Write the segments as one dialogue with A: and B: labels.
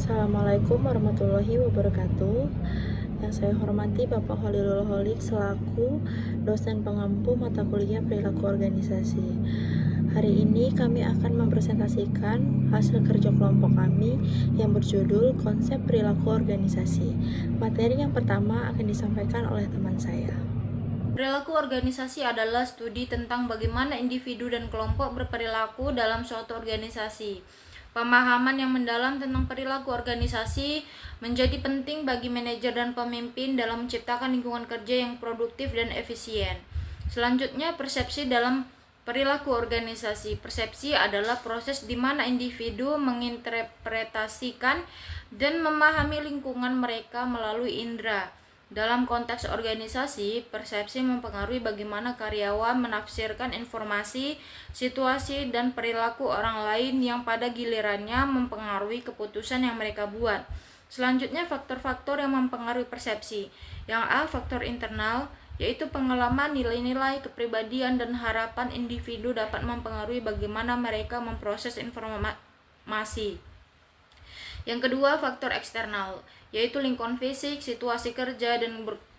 A: Assalamualaikum warahmatullahi wabarakatuh. Yang saya hormati Bapak Holilul Holik selaku dosen pengampu mata kuliah perilaku organisasi. Hari ini kami akan mempresentasikan hasil kerja kelompok kami yang berjudul Konsep Perilaku Organisasi. Materi yang pertama akan disampaikan oleh teman saya.
B: Perilaku organisasi adalah studi tentang bagaimana individu dan kelompok berperilaku dalam suatu organisasi. Pemahaman yang mendalam tentang perilaku organisasi menjadi penting bagi manajer dan pemimpin dalam menciptakan lingkungan kerja yang produktif dan efisien. Selanjutnya, persepsi dalam perilaku organisasi. Persepsi adalah proses di mana individu menginterpretasikan dan memahami lingkungan mereka melalui indera. Dalam konteks organisasi, persepsi mempengaruhi bagaimana karyawan menafsirkan informasi, situasi, dan perilaku orang lain yang pada gilirannya mempengaruhi keputusan yang mereka buat. Selanjutnya, faktor-faktor yang mempengaruhi persepsi. Yang A, faktor internal, yaitu pengalaman, nilai-nilai, kepribadian, dan harapan individu dapat mempengaruhi bagaimana mereka memproses informasi. Yang kedua, faktor eksternal, yaitu lingkungan fisik, situasi kerja,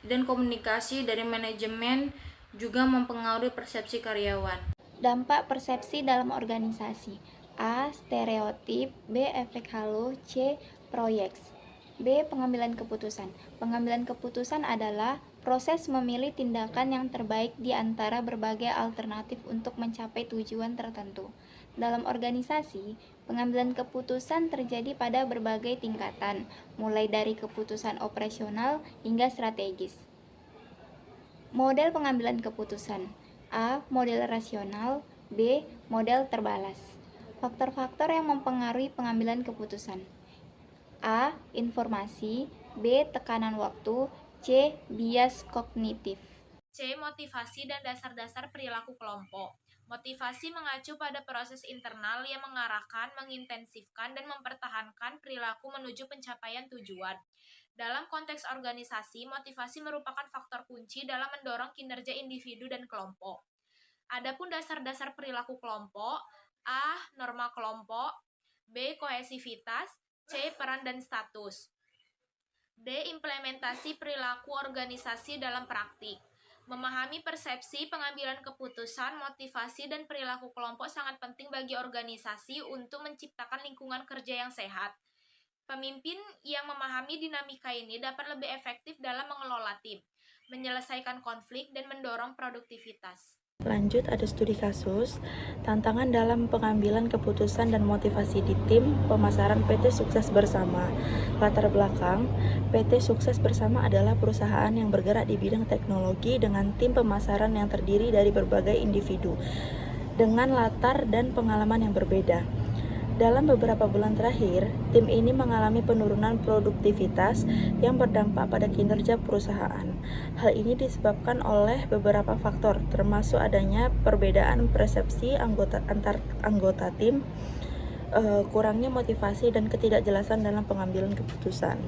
B: dan komunikasi dari manajemen juga mempengaruhi persepsi karyawan.
C: Dampak persepsi dalam organisasi. A. Stereotip. B. Efek halo. C. Proyeks. B. Pengambilan keputusan. Pengambilan keputusan adalah proses memilih tindakan yang terbaik di antara berbagai alternatif untuk mencapai tujuan tertentu. Dalam organisasi, pengambilan keputusan terjadi pada berbagai tingkatan, mulai dari keputusan operasional hingga strategis. Model pengambilan keputusan. A. Model rasional. B. Model terbalas. Faktor-faktor yang mempengaruhi pengambilan keputusan. A. Informasi. B. Tekanan waktu. C. Bias kognitif.
D: C. Motivasi dan dasar-dasar perilaku kelompok. Motivasi mengacu pada proses internal yang mengarahkan, mengintensifkan, dan mempertahankan perilaku menuju pencapaian tujuan. Dalam konteks organisasi, motivasi merupakan faktor kunci dalam mendorong kinerja individu dan kelompok. Adapun dasar-dasar perilaku kelompok, A. Norma kelompok, B. Kohesivitas, C. Peran dan status, D. Implementasi perilaku organisasi dalam praktik. Memahami persepsi, pengambilan keputusan, motivasi, dan perilaku kelompok sangat penting bagi organisasi untuk menciptakan lingkungan kerja yang sehat. Pemimpin yang memahami dinamika ini dapat lebih efektif dalam mengelola tim, menyelesaikan konflik, dan mendorong produktivitas.
A: Lanjut, ada studi kasus, tantangan dalam pengambilan keputusan dan motivasi di tim pemasaran PT Sukses Bersama. Latar belakang, PT Sukses Bersama adalah perusahaan yang bergerak di bidang teknologi dengan tim pemasaran yang terdiri dari berbagai individu dengan latar dan pengalaman yang berbeda. Dalam beberapa bulan terakhir, tim ini mengalami penurunan produktivitas yang berdampak pada kinerja perusahaan. Hal ini disebabkan oleh beberapa faktor, termasuk adanya perbedaan persepsi antar anggota tim, kurangnya motivasi, dan ketidakjelasan dalam pengambilan keputusan.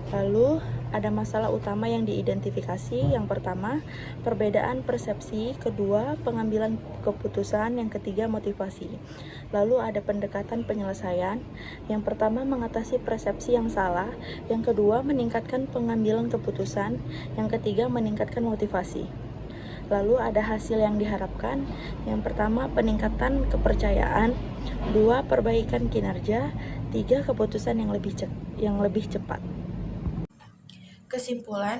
A: Lalu, ada masalah utama yang diidentifikasi. Yang pertama, perbedaan persepsi. Kedua, pengambilan keputusan. Yang ketiga, motivasi. Lalu ada pendekatan penyelesaian. Yang pertama, mengatasi persepsi yang salah. Yang kedua, meningkatkan pengambilan keputusan. Yang ketiga, meningkatkan motivasi. Lalu ada hasil yang diharapkan. Yang pertama, peningkatan kepercayaan. Dua, perbaikan kinerja. Tiga, keputusan yang lebih cepat. Kesimpulan,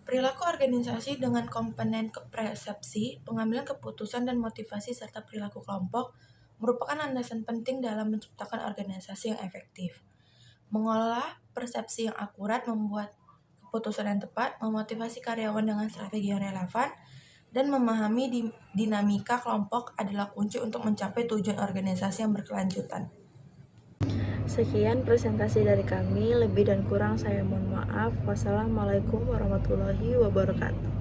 A: perilaku organisasi dengan komponen persepsi, pengambilan keputusan, dan motivasi serta perilaku kelompok merupakan landasan penting dalam menciptakan organisasi yang efektif. Mengolah persepsi yang akurat, membuat keputusan yang tepat, memotivasi karyawan dengan strategi yang relevan, dan memahami dinamika kelompok adalah kunci untuk mencapai tujuan organisasi yang berkelanjutan. Sekian presentasi dari kami, lebih dan kurang saya mohon maaf. Wassalamualaikum warahmatullahi wabarakatuh.